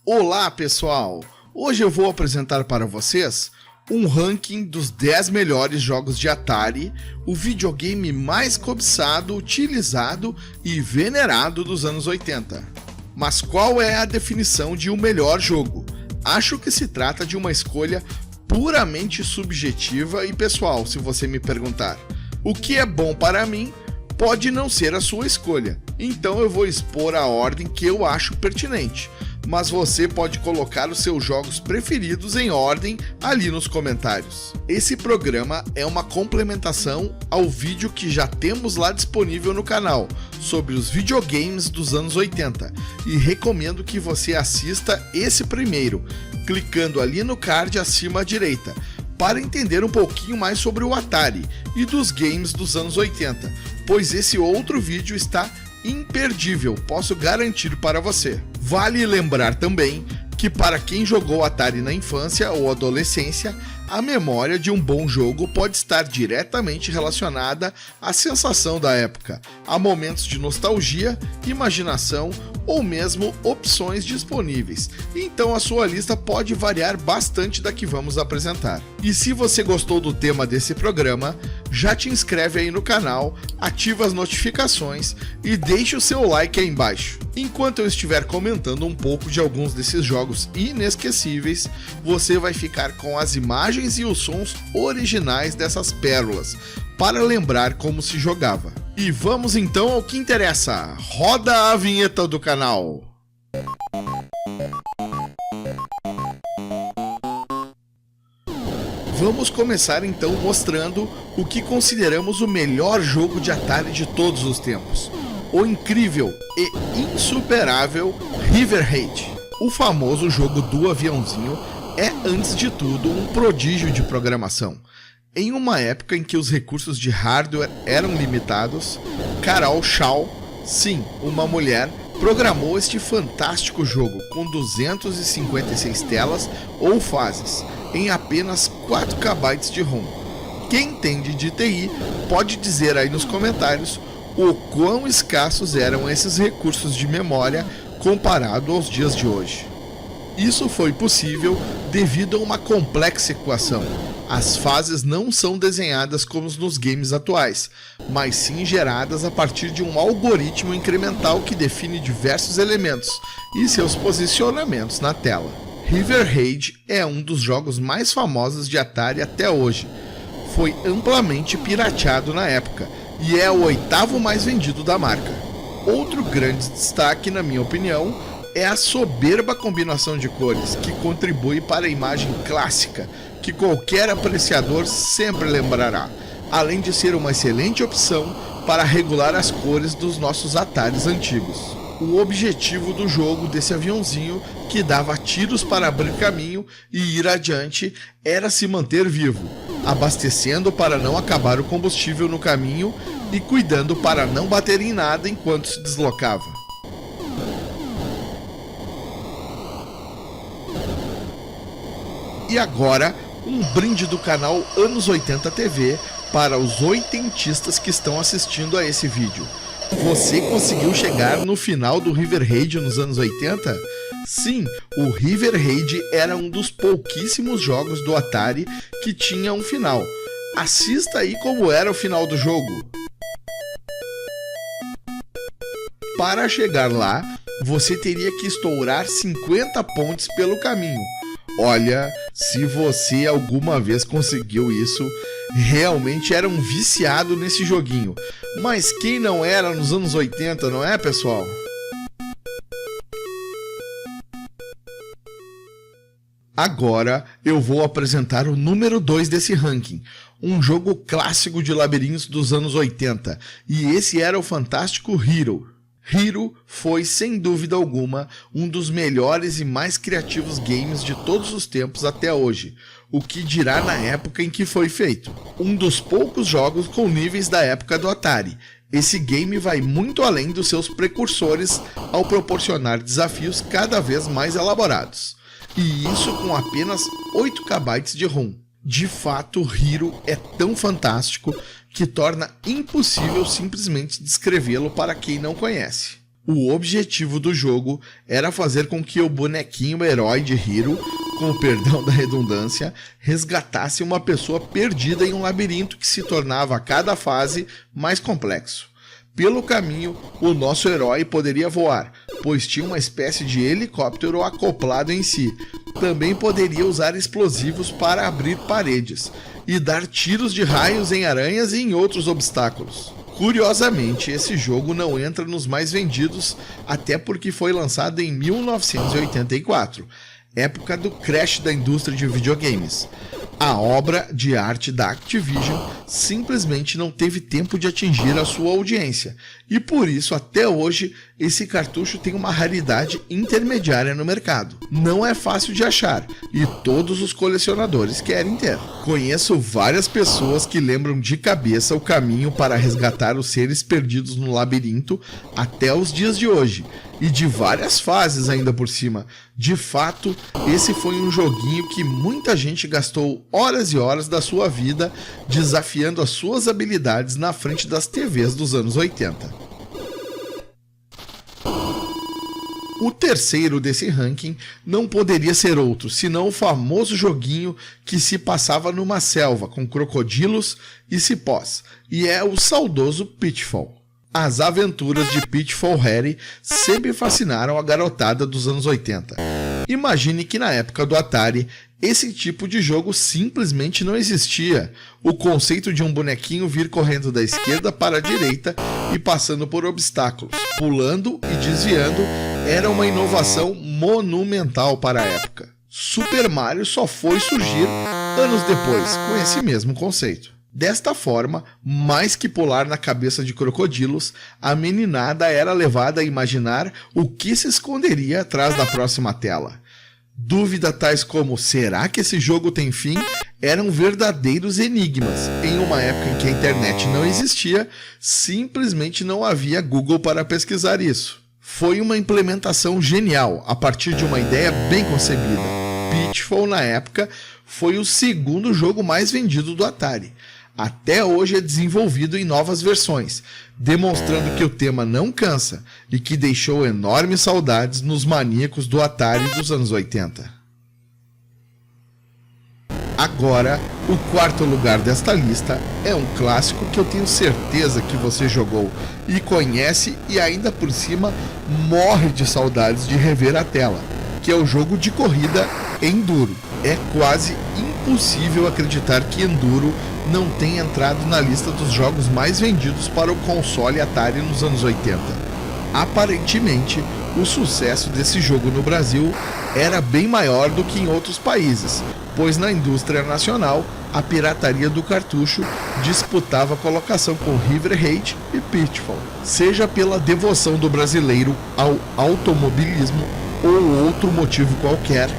Olá pessoal, hoje eu vou apresentar para vocês um ranking dos 10 melhores jogos de Atari, o videogame mais cobiçado, utilizado e venerado dos anos 80. Mas qual é a definição de um melhor jogo? Acho que se trata de uma escolha puramente subjetiva e pessoal, se você me perguntar. O que é bom para mim pode não ser a sua escolha, então eu vou expor a ordem que eu acho pertinente. Mas você pode colocar os seus jogos preferidos em ordem ali nos comentários. Esse programa é uma complementação ao vídeo que já temos lá disponível no canal sobre os videogames dos anos 80 e recomendo que você assista esse primeiro, clicando ali no card acima à direita, para entender um pouquinho mais sobre o Atari e dos games dos anos 80, pois esse outro vídeo está imperdível, posso garantir para você. Vale lembrar também que para quem jogou Atari na infância ou adolescência, a memória de um bom jogo pode estar diretamente relacionada à sensação da época, a momentos de nostalgia, imaginação ou mesmo opções disponíveis. Então a sua lista pode variar bastante da que vamos apresentar. E se você gostou do tema desse programa, já te inscreve aí no canal, ativa as notificações e deixe o seu like aí embaixo. Enquanto eu estiver comentando um pouco de alguns desses jogos inesquecíveis, você vai ficar com as imagens e os sons originais dessas pérolas, para lembrar como se jogava. E vamos então ao que interessa, roda a vinheta do canal! Vamos começar então mostrando o que consideramos o melhor jogo de Atari de todos os tempos. O incrível e insuperável River Raid. O famoso jogo do aviãozinho é, antes de tudo, um prodígio de programação. Em uma época em que os recursos de hardware eram limitados, Carol Shaw, sim, uma mulher, programou este fantástico jogo com 256 telas ou fases, em apenas 4 KB de ROM. Quem entende de TI pode dizer aí nos comentários o quão escassos eram esses recursos de memória comparado aos dias de hoje. Isso foi possível devido a uma complexa equação. As fases não são desenhadas como nos games atuais, mas sim geradas a partir de um algoritmo incremental que define diversos elementos e seus posicionamentos na tela. River Raid é um dos jogos mais famosos de Atari até hoje. Foi amplamente pirateado na época e é o 8º mais vendido da marca. Outro grande destaque, na minha opinião, é a soberba combinação de cores, que contribui para a imagem clássica, que qualquer apreciador sempre lembrará, além de ser uma excelente opção para regular as cores dos nossos Ataris antigos. O objetivo do jogo desse aviãozinho, que dava tiros para abrir caminho e ir adiante, era se manter vivo, abastecendo para não acabar o combustível no caminho e cuidando para não bater em nada enquanto se deslocava. E agora, um brinde do canal Anos 80 TV para os oitentistas que estão assistindo a esse vídeo. Você conseguiu chegar no final do River Raid nos anos 80? Sim, o River Raid era um dos pouquíssimos jogos do Atari que tinha um final. Assista aí como era o final do jogo. Para chegar lá, você teria que estourar 50 pontes pelo caminho. Olha, se você alguma vez conseguiu isso, realmente era um viciado nesse joguinho. Mas quem não era nos anos 80, não é, pessoal? Agora eu vou apresentar o número 2 desse ranking, um jogo clássico de labirintos dos anos 80, e esse era o fantástico Hero. Hero foi, sem dúvida alguma, um dos melhores e mais criativos games de todos os tempos até hoje, o que dirá na época em que foi feito. Um dos poucos jogos com níveis da época do Atari. Esse game vai muito além dos seus precursores ao proporcionar desafios cada vez mais elaborados. E isso com apenas 8 KB de ROM. De fato, Hero é tão fantástico que torna impossível simplesmente descrevê-lo para quem não conhece. O objetivo do jogo era fazer com que o bonequinho herói de Hiro, com o perdão da redundância, resgatasse uma pessoa perdida em um labirinto que se tornava a cada fase mais complexo. Pelo caminho, o nosso herói poderia voar, pois tinha uma espécie de helicóptero acoplado em si. Também poderia usar explosivos para abrir paredes e dar tiros de raios em aranhas e em outros obstáculos. Curiosamente, esse jogo não entra nos mais vendidos, até porque foi lançado em 1984, época do crash da indústria de videogames. A obra de arte da Activision simplesmente não teve tempo de atingir a sua audiência, e por isso até hoje esse cartucho tem uma raridade intermediária no mercado. Não é fácil de achar, e todos os colecionadores querem ter. Conheço várias pessoas que lembram de cabeça o caminho para resgatar os seres perdidos no labirinto até os dias de hoje, e de várias fases ainda por cima. De fato, esse foi um joguinho que muita gente gastou horas e horas da sua vida desafiando as suas habilidades na frente das TVs dos anos 80. O terceiro desse ranking não poderia ser outro, senão o famoso joguinho que se passava numa selva com crocodilos e cipós, e é o saudoso Pitfall. As aventuras de Pitfall Harry sempre fascinaram a garotada dos anos 80. Imagine que na época do Atari, esse tipo de jogo simplesmente não existia. O conceito de um bonequinho vir correndo da esquerda para a direita e passando por obstáculos, pulando e desviando, era uma inovação monumental para a época. Super Mario só foi surgir anos depois, com esse mesmo conceito. Desta forma, mais que pular na cabeça de crocodilos, a meninada era levada a imaginar o que se esconderia atrás da próxima tela. Dúvidas tais como será que esse jogo tem fim eram verdadeiros enigmas. Em uma época em que a internet não existia, simplesmente não havia Google para pesquisar isso. Foi uma implementação genial, a partir de uma ideia bem concebida. Pitfall, na época, foi o segundo jogo mais vendido do Atari. Até hoje é desenvolvido em novas versões, demonstrando que o tema não cansa e que deixou enormes saudades nos maníacos do Atari dos anos 80. Agora, o quarto lugar desta lista é um clássico que eu tenho certeza que você jogou e conhece e ainda por cima morre de saudades de rever a tela, que é o jogo de corrida Enduro. É quase impossível acreditar que Enduro não tenha entrado na lista dos jogos mais vendidos para o console Atari nos anos 80. Aparentemente, o sucesso desse jogo no Brasil era bem maior do que em outros países, pois na indústria nacional, a pirataria do cartucho disputava a colocação com River Raid e Pitfall. Seja pela devoção do brasileiro ao automobilismo ou outro motivo qualquer,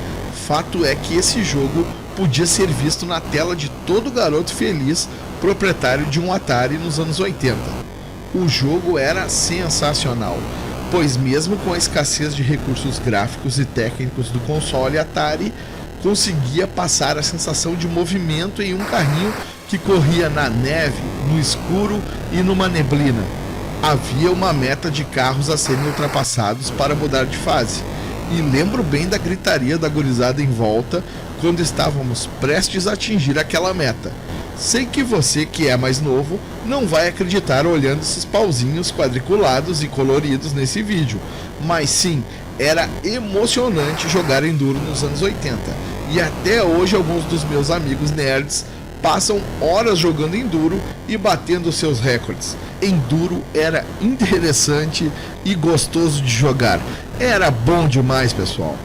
fato é que esse jogo podia ser visto na tela de todo garoto feliz proprietário de um Atari nos anos 80. O jogo era sensacional, pois mesmo com a escassez de recursos gráficos e técnicos do console Atari, conseguia passar a sensação de movimento em um carrinho que corria na neve, no escuro e numa neblina. Havia uma meta de carros a serem ultrapassados para mudar de fase, e lembro bem da gritaria da gurizada em volta quando estávamos prestes a atingir aquela meta. Sei que você, que é mais novo, não vai acreditar olhando esses pauzinhos quadriculados e coloridos nesse vídeo, mas sim, era emocionante jogar Enduro nos anos 80, e até hoje alguns dos meus amigos nerds passam horas jogando Enduro e batendo seus recordes. Enduro era interessante e gostoso de jogar, era bom demais, pessoal.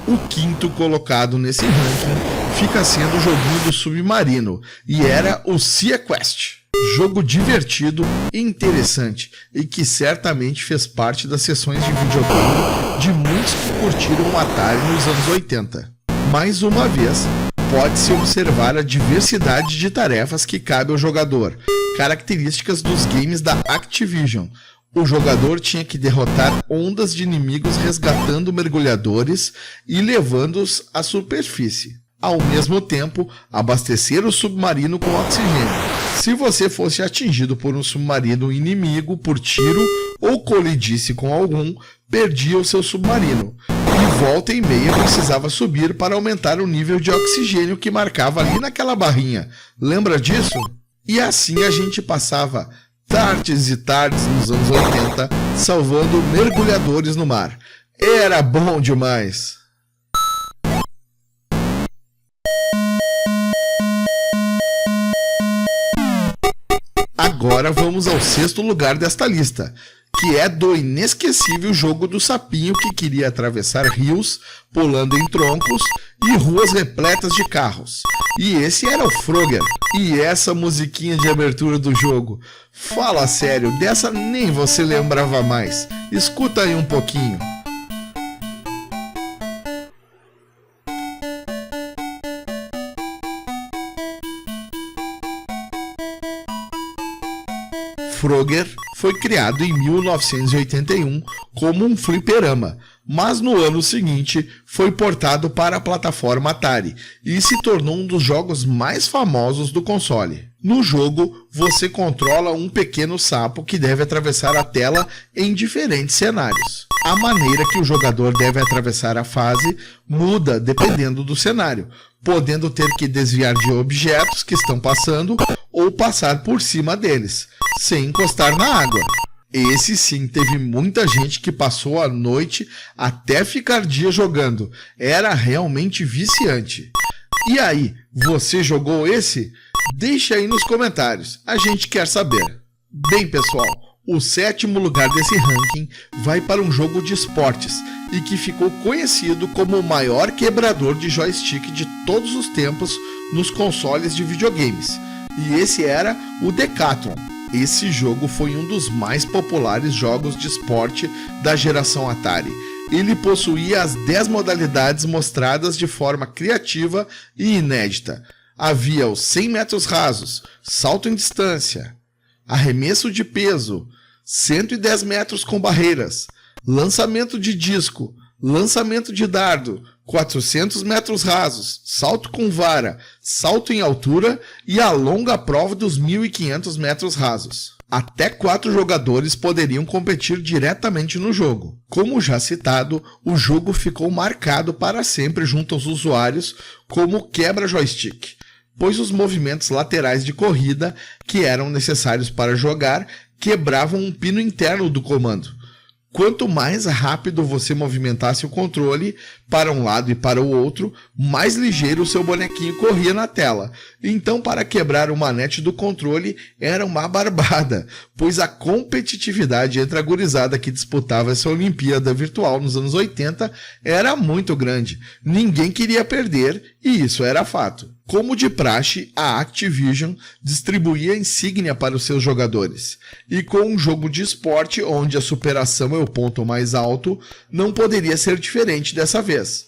O quinto colocado nesse ranking fica sendo o joguinho do submarino, e era o Sea Quest. Jogo divertido e interessante, e que certamente fez parte das sessões de videogame de muitos que curtiram o Atari nos anos 80. Mais uma vez, pode-se observar a diversidade de tarefas que cabe ao jogador, características dos games da Activision. O jogador tinha que derrotar ondas de inimigos resgatando mergulhadores e levando-os à superfície. Ao mesmo tempo, abastecer o submarino com oxigênio, Se você fosse atingido por um submarino inimigo por tiro ou colidisse com algum, perdia o seu submarino. E volta e meia precisava subir para aumentar o nível de oxigênio que marcava ali naquela barrinha. Lembra disso? E assim a gente passava tardes e tardes nos anos 80 salvando mergulhadores no mar. Era bom demais! Agora vamos ao sexto lugar desta lista, que é do inesquecível jogo do sapinho que queria atravessar rios, pulando em troncos e ruas repletas de carros. E esse era o Frogger. E essa musiquinha de abertura do jogo? Fala sério, dessa nem você lembrava mais. Escuta aí um pouquinho. Frogger foi criado em 1981 como um fliperama, mas no ano seguinte foi portado para a plataforma Atari e se tornou um dos jogos mais famosos do console. No jogo, você controla um pequeno sapo que deve atravessar a tela em diferentes cenários. A maneira que o jogador deve atravessar a fase muda dependendo do cenário, podendo ter que desviar de objetos que estão passando ou passar por cima deles, sem encostar na água. Esse sim, teve muita gente que passou a noite até ficar dia jogando. Era realmente viciante. E aí, você jogou esse? Deixa aí nos comentários, a gente quer saber. Bem pessoal, o sétimo lugar desse ranking vai para um jogo de esportes e que ficou conhecido como o maior quebrador de joystick de todos os tempos nos consoles de videogames. E esse era o Decathlon. Esse jogo foi um dos mais populares jogos de esporte da geração Atari. Ele possuía as 10 modalidades mostradas de forma criativa e inédita. Havia os 100 metros rasos, salto em distância, arremesso de peso, 110 metros com barreiras, lançamento de disco, lançamento de dardo, 400 metros rasos, salto com vara, salto em altura e a longa prova dos 1.500 metros rasos. Até 4 jogadores poderiam competir diretamente no jogo. Como já citado, o jogo ficou marcado para sempre junto aos usuários como quebra-joystick, pois os movimentos laterais de corrida que eram necessários para jogar quebravam um pino interno do comando. Quanto mais rápido você movimentasse o controle para um lado e para o outro, mais ligeiro o seu bonequinho corria na tela. Então, para quebrar o manete do controle era uma barbada, pois a competitividade entre a gurizada que disputava essa Olimpíada virtual nos anos 80 era muito grande. Ninguém queria perder e isso era fato. Como de praxe, a Activision distribuía insígnia para os seus jogadores. E com um jogo de esporte onde a superação é o ponto mais alto, não poderia ser diferente dessa vez.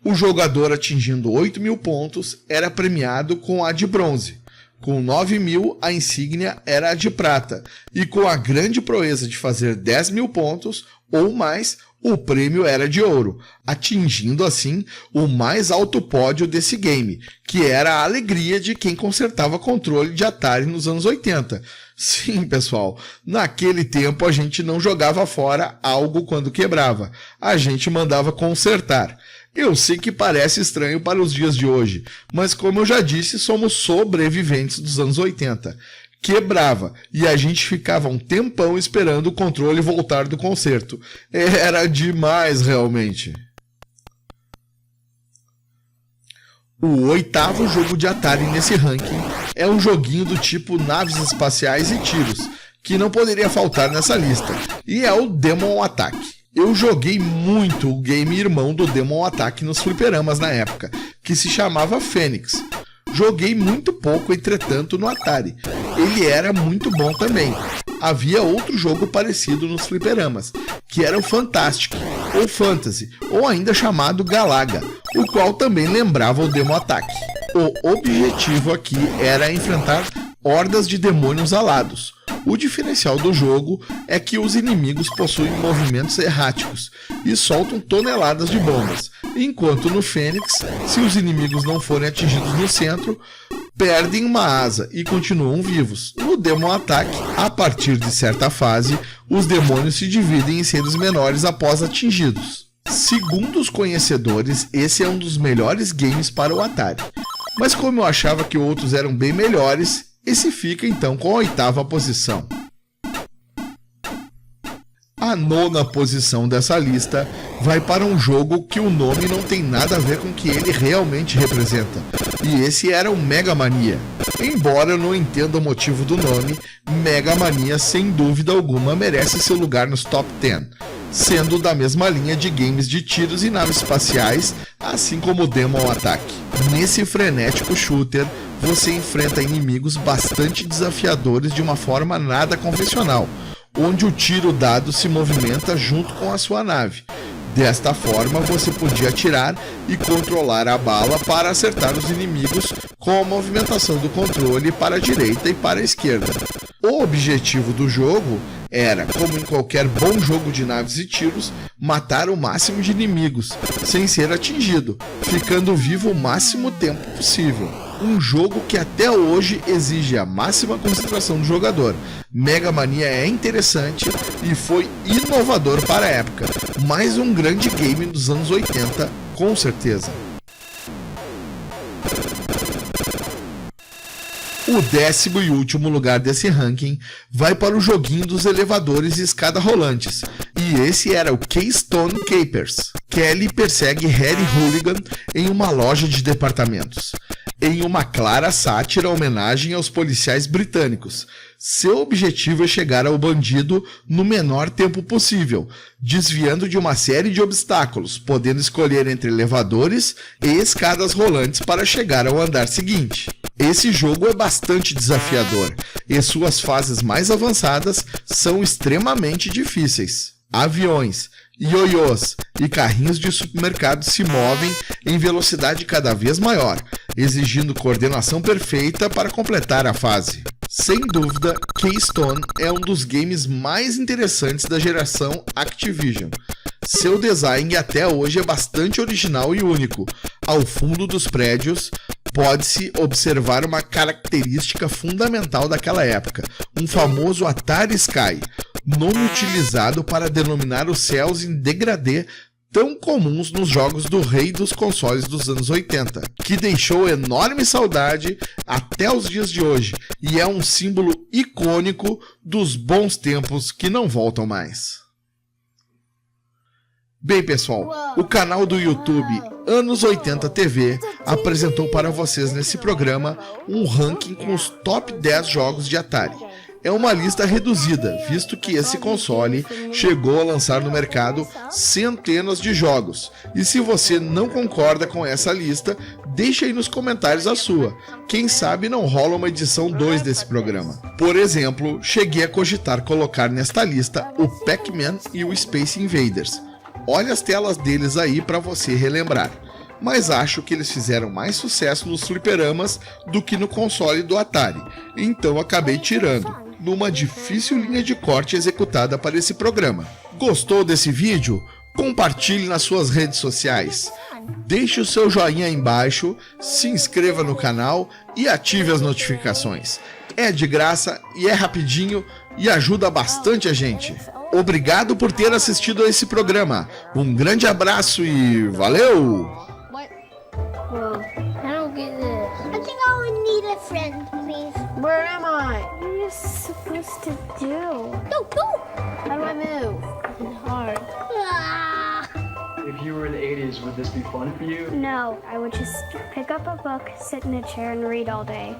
O jogador atingindo 8.000 pontos era premiado com a de bronze. Com 9.000, a insígnia era a de prata. E com a grande proeza de fazer 10.000 pontos ou mais, o prêmio era de ouro, atingindo assim o mais alto pódio desse game, que era a alegria de quem consertava controle de Atari nos anos 80. Sim, pessoal, naquele tempo a gente não jogava fora algo quando quebrava, a gente mandava consertar. Eu sei que parece estranho para os dias de hoje, mas como eu já disse, somos sobreviventes dos anos 80. Quebrava e a gente ficava um tempão esperando o controle voltar do conserto. Era demais, realmente. O oitavo jogo de Atari nesse ranking é um joguinho do tipo naves espaciais e tiros, que não poderia faltar nessa lista, e é o Demon Attack. Eu joguei muito o game irmão do Demon Attack nos fliperamas na época, que se chamava Fênix. Joguei muito pouco, entretanto, no Atari. Ele era muito bom também. Havia outro jogo parecido nos fliperamas, que era o Fantastic, ou Fantasy, ou ainda chamado Galaga, o qual também lembrava o Demon Attack. O objetivo aqui era enfrentar hordas de demônios alados. O diferencial do jogo é que os inimigos possuem movimentos erráticos e soltam toneladas de bombas, enquanto no Fênix, se os inimigos não forem atingidos no centro, perdem uma asa e continuam vivos. No Demon Attack, a partir de certa fase, os demônios se dividem em seres menores após atingidos. Segundo os conhecedores, esse é um dos melhores games para o Atari. Mas como eu achava que outros eram bem melhores, esse fica então com a 8ª posição. A 9ª posição dessa lista vai para um jogo que o nome não tem nada a ver com o que ele realmente representa. E esse era o Mega Mania. Embora eu não entenda o motivo do nome, Mega Mania sem dúvida alguma merece seu lugar nos top 10, sendo da mesma linha de games de tiros e naves espaciais, assim como o Demon Attack. Nesse frenético shooter, você enfrenta inimigos bastante desafiadores de uma forma nada convencional, onde o tiro dado se movimenta junto com a sua nave. Desta forma, você podia atirar e controlar a bala para acertar os inimigos com a movimentação do controle para a direita e para a esquerda. O objetivo do jogo era, como em qualquer bom jogo de naves e tiros, matar o máximo de inimigos, sem ser atingido, ficando vivo o máximo tempo possível. Um jogo que até hoje exige a máxima concentração do jogador. Mega Mania é interessante e foi inovador para a época, mais um grande game dos anos 80, com certeza. O 10º e último lugar desse ranking vai para o joguinho dos elevadores e escada rolantes, e esse era o Keystone Capers. Kelly persegue Harry Hooligan em uma loja de departamentos, em uma clara sátira homenagem aos policiais britânicos. Seu objetivo é chegar ao bandido no menor tempo possível, desviando de uma série de obstáculos, podendo escolher entre elevadores e escadas rolantes para chegar ao andar seguinte. Esse jogo é bastante desafiador, e suas fases mais avançadas são extremamente difíceis. Aviões, ioiôs e carrinhos de supermercado se movem em velocidade cada vez maior, exigindo coordenação perfeita para completar a fase. Sem dúvida, Keystone é um dos games mais interessantes da geração Activision. Seu design até hoje é bastante original e único. Ao fundo dos prédios, pode-se observar uma característica fundamental daquela época, um famoso Atari Sky, nome utilizado para denominar os céus em degradê tão comuns nos jogos do rei dos consoles dos anos 80, que deixou enorme saudade até os dias de hoje e é um símbolo icônico dos bons tempos que não voltam mais. Bem, pessoal, o canal do YouTube Anos 80 TV apresentou para vocês nesse programa um ranking com os top 10 jogos de Atari. É uma lista reduzida, visto que esse console chegou a lançar no mercado centenas de jogos. E se você não concorda com essa lista, deixe aí nos comentários a sua. Quem sabe não rola uma edição 2 desse programa. Por exemplo, cheguei a cogitar colocar nesta lista o Pac-Man e o Space Invaders. Olha as telas deles aí para você relembrar. Mas acho que eles fizeram mais sucesso nos fliperamas do que no console do Atari, então acabei tirando, numa difícil linha de corte executada para esse programa. Gostou desse vídeo? Compartilhe nas suas redes sociais. Deixe o seu joinha aí embaixo, se inscreva no canal e ative as notificações. É de graça e é rapidinho e ajuda bastante a gente. Obrigado por ter assistido a esse programa. Um grande abraço e valeu! Whoa, I don't get this. I think I would need a friend, please. Where am I? What are you supposed to do? Go! How do I move? It's hard. Ah. If you were in the 80s, would this be fun for you? No, I would just pick up a book, sit in a chair, and read all day.